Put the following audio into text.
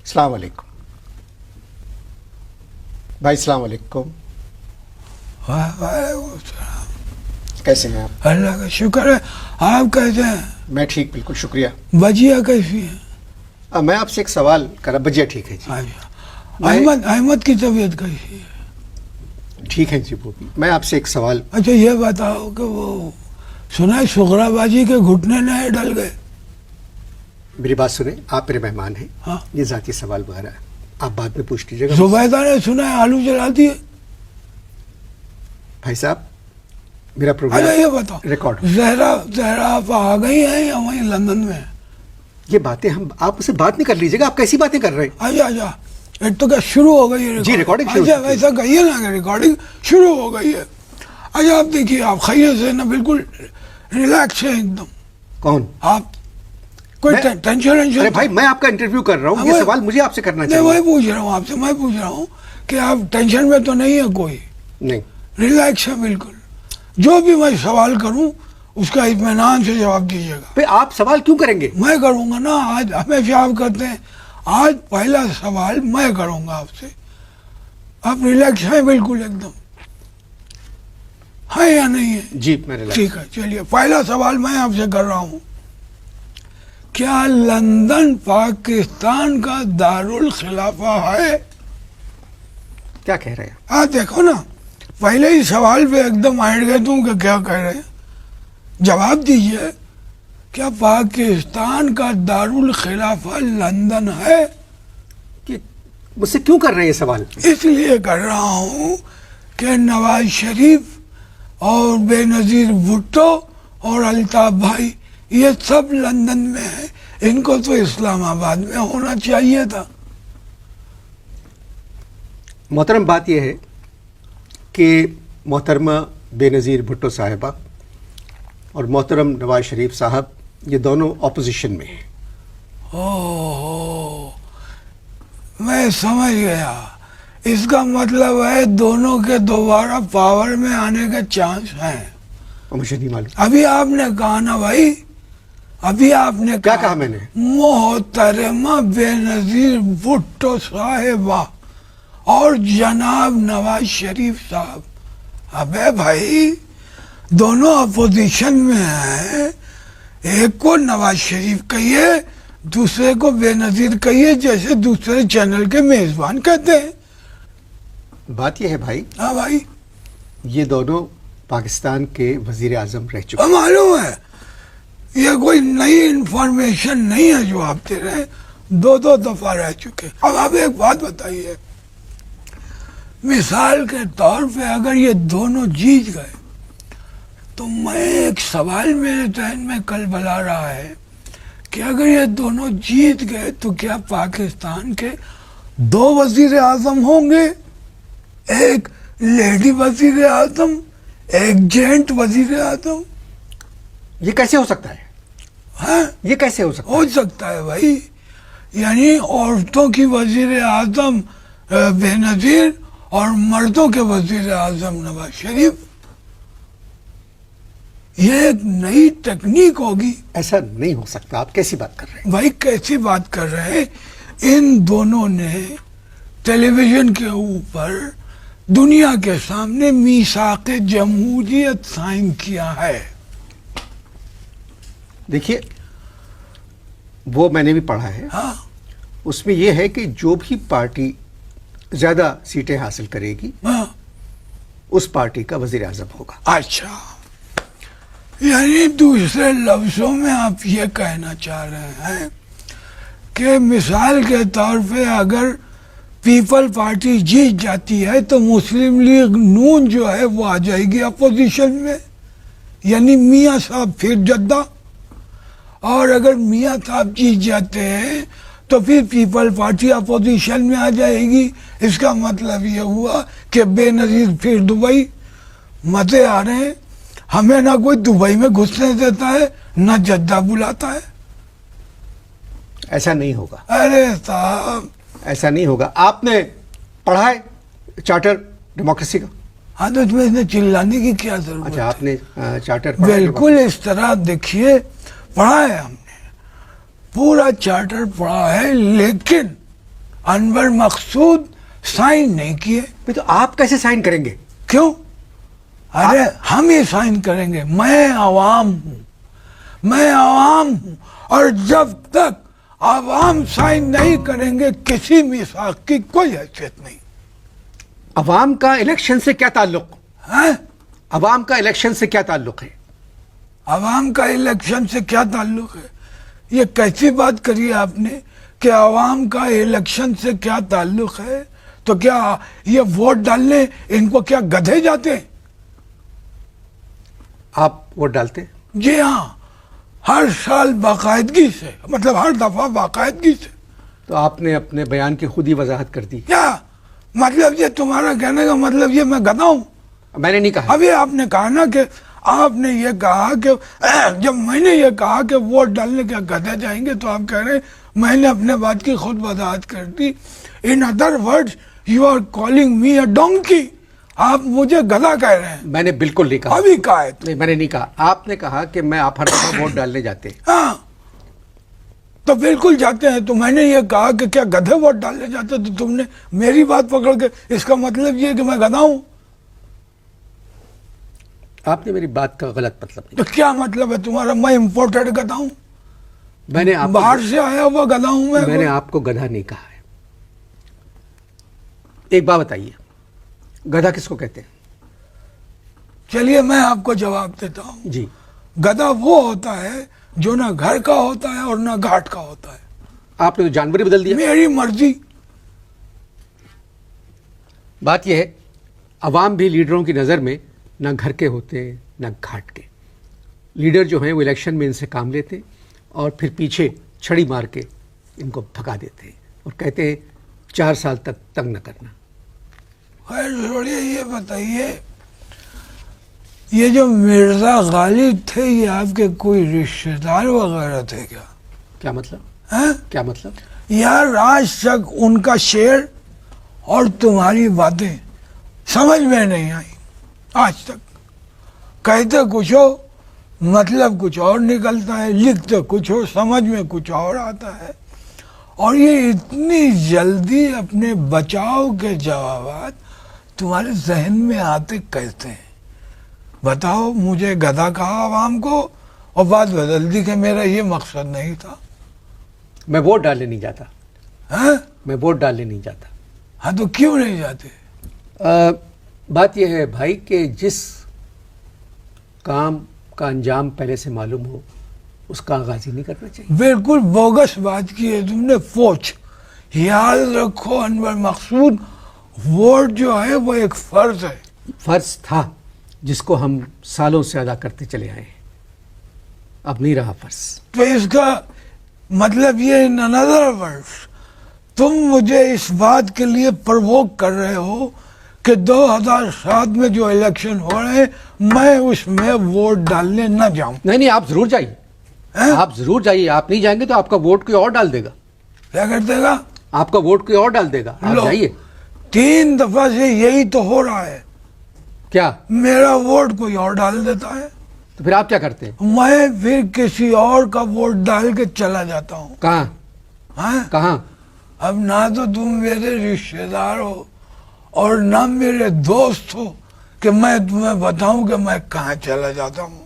السلام علیکم بھائی. السلام علیکم. کیسے ہیں آپ؟ اللہ کا شکر ہے. آپ کیسے ہیں؟ میں ٹھیک, بالکل شکریہ. بجیا کیسی ہے؟ میں آپ سے ایک سوال کرا. بجیا ٹھیک ہے جی. احمد کی طبیعت کیسی ہے؟ ٹھیک ہے جی وہ بھی. میں آپ سے ایک سوال. اچھا یہ بتاؤ کہ وہ سنا ہے سغرا باجی کے گھٹنے نئے ڈل گئے. میری بات سنیں, آپ میرے مہمان ہیں. ہاں یہ ذاتی سوال وغیرہ ہے, آپ بعد میں پوچھ لیجیے گا. زبیدہ نے سنا ہے آلو جلاتی ہے. بھائی صاحب میرا اچھا پروگرام یہ بتاؤ ریکارڈ. زہرا آپ آ گئی ہیں یا وہیں لندن میں؟ یہ باتیں ہم, آپ اسے بات نہیں کر لیجیے گا. آپ کیسی باتیں کر رہے ہیں؟ اچھا اچھا ایک تو کیا شروع ہو گئی ہے جی, ریکارڈنگ شروع. اچھا ویسا کہیے نا کہ ریکارڈنگ شروع ہو گئی ہے. اچھا آپ دیکھیے, آپ خیریت سے نا بالکل ریلیکس ہیں ایک دم. کون آپ کوئی ٹینشن ارے بھائی میں آپ کا انٹرویو کر رہا ہوں, یہ سوال مجھے آپ سے کرنا نہیں چاہیے. وہی پوچھ رہا ہوں آپ سے. میں پوچھ رہا ہوں کہ آپ ٹینشن میں تو نہیں ہے کوئی؟ نہیں, ریلیکس ہے بالکل. جو بھی میں سوال کروں اس کا اطمینان سے جواب دیجیے گا. بھائی آپ سوال کیوں کریں گے؟ میں کروں گا نا. آج ہمیشہ آپ کرتے ہیں, آج پہلا سوال میں کروں گا آپ سے. آپ ریلیکس ہیں بالکل ایک دم, ہے یا نہیں ہے؟ جی میں ریلیکس. ٹھیک ہے چلیے. پہلا سوال میں آپ سے کر رہا ہوں, کیا لندن پاکستان کا دارالخلافہ ہے؟ کیا کہہ رہے ہیں؟ آپ دیکھو نا, پہلے ہی سوال پہ ایک دم آئٹ گئے تم کہ کیا کہہ رہے ہیں. جواب دیجئے, کیا پاکستان کا دارالخلافہ لندن ہے؟ کہ مجھ سے کیوں کر رہے ہیں یہ سوال؟ اس لیے کر رہا ہوں کہ نواز شریف اور بے نظیر بھٹو اور الطاف بھائی یہ سب لندن میں ہیں. ان کو تو اسلام آباد میں ہونا چاہیے تھا. محترم بات یہ ہے کہ محترمہ بے نظیر بھٹو صاحبہ اور محترم نواز شریف صاحب یہ دونوں اپوزیشن میں ہیں. اوہ میں سمجھ گیا. اس کا مطلب ہے دونوں کے دوبارہ پاور میں آنے کے چانس ہیں. مجھے نہیں معلوم. ابھی آپ نے کہا نا بھائی, ابھی آپ نے کیا کہا میں نے؟ محترمہ بے نظیر بھٹو صاحبہ اور جناب نواز شریف صاحب. ابے بھائی دونوں اپوزیشن میں ہیں, ایک کو نواز شریف کہیے, دوسرے کو بے نظیر کہیے, جیسے دوسرے چینل کے میزبان کہتے ہیں. بات یہ ہے بھائی, ہاں بھائی, یہ دونوں پاکستان کے وزیر اعظم رہ چکے ہیں. معلوم ہے, یہ کوئی نئی انفارمیشن نہیں ہے جو آپ دے رہے ہیں. دو دفعہ رہ چکے. اب آپ ایک بات بتائیے, مثال کے طور پہ اگر یہ دونوں جیت گئے تو میں ایک سوال میرے ذہن میں کل بلا رہا ہے کہ اگر یہ دونوں جیت گئے تو کیا پاکستان کے دو وزیر اعظم ہوں گے, ایک لیڈی وزیر اعظم, ایک جینٹ وزیر اعظم؟ یہ کیسے ہو سکتا ہے؟ ہاں یہ کیسے ہو سکتا ہے؟ ہو سکتا ہے بھائی. یعنی عورتوں کی وزیر اعظم بے نظیر اور مردوں کے وزیر اعظم نواز شریف. یہ ایک نئی ٹیکنیک ہوگی. ایسا نہیں ہو سکتا. آپ کیسی بات کر رہے ہیں؟ بھائی کیسی بات کر رہے ہیں؟ ان دونوں نے ٹیلی ویژن کے اوپر دنیا کے سامنے میثاق جمہوریت سائن کیا ہے. دیکھیے وہ میں نے بھی پڑھا ہے. ہاں اس میں یہ ہے کہ جو بھی پارٹی زیادہ سیٹیں حاصل کرے گی ہاں. اس پارٹی کا وزیر اعظم ہوگا. اچھا, یعنی دوسرے لفظوں میں آپ یہ کہنا چاہ رہے ہیں کہ مثال کے طور پہ اگر پیپل پارٹی جیت جاتی ہے تو مسلم لیگ نون جو ہے وہ آ جائے گی اپوزیشن میں, یعنی میاں صاحب پھر جدہ. اور اگر میاں صاحب جیت جاتے ہیں تو پھر پیپل پارٹی اپوزیشن میں آ جائے گی. اس کا مطلب یہ ہوا کہ بے نظیر پھر دبئی. مزے آ رہے ہیں. ہمیں نہ کوئی دبئی میں گھسنے دیتا ہے نہ جدہ بلاتا ہے. ایسا نہیں ہوگا. ارے صاحب ایسا نہیں ہوگا. آپ نے پڑھا ہے چارٹر ڈیموکریسی کا؟ ہاں تو تمہیں اس میں چلانے کی کیا ضرورت؟ اچھا آپ نے چارٹر بالکل اس طرح دیکھیے پڑھا ہے ہم نے, پورا چارٹر پڑھا ہے, لیکن انور مقصود سائن نہیں کیے. تو آپ کیسے سائن کریں گے؟ کیوں؟ ارے ہم ہی سائن کریں گے. میں عوام ہوں، میں عوام ہوں، اور جب تک عوام سائن نہیں کریں گے کسی میثاق کی کوئی حیثیت نہیں. عوام کا الیکشن سے کیا تعلق؟ ہیں؟ عوام کا الیکشن سے کیا تعلق ہے؟ عوام کا الیکشن سے کیا تعلق ہے؟ یہ کیسی بات کری آپ نے کہ عوام کا الیکشن سے کیا تعلق ہے؟ تو کیا یہ ووٹ ڈالنے ان کو کیا گدھے جاتے ہیں؟ آپ ووٹ ڈالتے ہیں؟ جی ہاں، ہر سال باقاعدگی سے، مطلب ہر دفعہ باقاعدگی سے. تو آپ نے اپنے بیان کی خود ہی وضاحت کر دی. کیا مطلب؟ یہ تمہارا کہنے کا مطلب یہ میں گدھا ہوں؟ میں نے نہیں کہا. ابھی آپ نے کہا نا کہ آپ نے یہ کہا کہ جب میں نے یہ کہا کہ ووٹ ڈالنے کیا گدھے جائیں گے تو آپ کہہ رہے ہیں میں نے اپنے بات کی خود وضاحت کر دی. In other words you are calling me a donkey. آپ مجھے گدھا کہہ رہے ہیں. میں نے بالکل نہیں کہا. ابھی کہا ہے تو. نہیں، میں نے نہیں کہا. آپ نے کہا کہ میں آپ ہر دفعہ ووٹ ڈالنے جاتے ہیں. ہاں تو بالکل جاتے ہیں. تو میں نے یہ کہا کہ کیا گدھے ووٹ ڈالنے جاتے، تو تم نے میری بات پکڑ کے اس کا مطلب یہ کہ میں گدھا ہوں. آپ نے میری بات کا غلط مطلب نہیں. تو کیا مطلب ہے تمہارا؟ میں امپورٹڈ گدھا ہوں، میں نے آپ باہر سے آیا ہوا گدھا ہوں میں نے آپ کو گدھا نہیں کہا ہے. ایک بات بتائیے، گدھا کس کو کہتے ہیں؟ چلیے میں آپ کو جواب دیتا ہوں. جی. گدھا وہ ہوتا ہے جو نہ گھر کا ہوتا ہے اور نہ گھاٹ کا ہوتا ہے. آپ نے تو جانور ہی بدل دیا. میری مرضی. بات یہ ہے، عوام بھی لیڈروں کی نظر میں نہ گھر کے ہوتے ہیں نہ گھاٹ کے. لیڈر جو ہیں وہ الیکشن میں ان سے کام لیتے ہیں اور پھر پیچھے چھڑی مار کے ان کو بھگا دیتے ہیں اور کہتے ہیں 4 سال تک تنگ نہ کرنا. خیر چھوڑیے، یہ بتائیے یہ جو مرزا غالب تھے یہ آپ کے کوئی رشتہ دار وغیرہ تھے کیا؟ کیا مطلب؟ ہیں؟ کیا مطلب؟ یار آج تک ان کا شعر اور تمہاری باتیں سمجھ میں نہیں آئی. آج تک کہتے کچھ ہو مطلب کچھ اور نکلتا ہے، لکھتے کچھ ہو سمجھ میں کچھ اور آتا ہے. اور یہ اتنی جلدی اپنے بچاؤ کے جوابات تمہارے ذہن میں آتے کیسے ہیں؟ بتاؤ. مجھے گدھا کہا عوام کو اور بات بدل دی کہ میرا یہ مقصد نہیں تھا. میں ووٹ ڈالنے نہیں جاتا. ہاں میں ووٹ ڈالنے نہیں جاتا. ہاں تو کیوں نہیں جاتے؟ بات یہ ہے بھائی کہ جس کام کا انجام پہلے سے معلوم ہو اس کا آغاز ہی نہیں کرنا چاہیے. بالکل بوگس بات کی ہے تم نے. پوچھ یاد رکھو انور مقصود، ووٹ جو ہے وہ ایک فرض ہے. فرض تھا جس کو ہم سالوں سے ادا کرتے چلے آئے ہیں، اب نہیں رہا فرض. تو اس کا مطلب یہ ان another words تم مجھے اس بات کے لیے پرووک کر رہے ہو کہ 2007 میں جو الیکشن ہو رہے ہیں میں اس میں ووٹ ڈالنے نہ جاؤں. نہیں، آپ ضرور جائیے. آپ ضرور جائیے. آپ نہیں جائیں گے تو آپ کا ووٹ کوئی اور ڈال دے گا. کیا کر دے گا؟ آپ کا ووٹ کوئی اور ڈال دے گا. آپ جائیے. 3 دفعہ سے یہی تو ہو رہا ہے. کیا؟ میرا ووٹ کوئی اور ڈال دیتا ہے. تو پھر آپ کیا کرتے ہیں؟ میں پھر کسی اور کا ووٹ ڈال کے چلا جاتا ہوں. کہاں؟ ہاں کہاں؟ اب نہ تو تم میرے رشتہ دار ہو اور نہ میرے دوست ہو کہ میں تمہیں بتاؤں کہ میں کہاں چلا جاتا ہوں.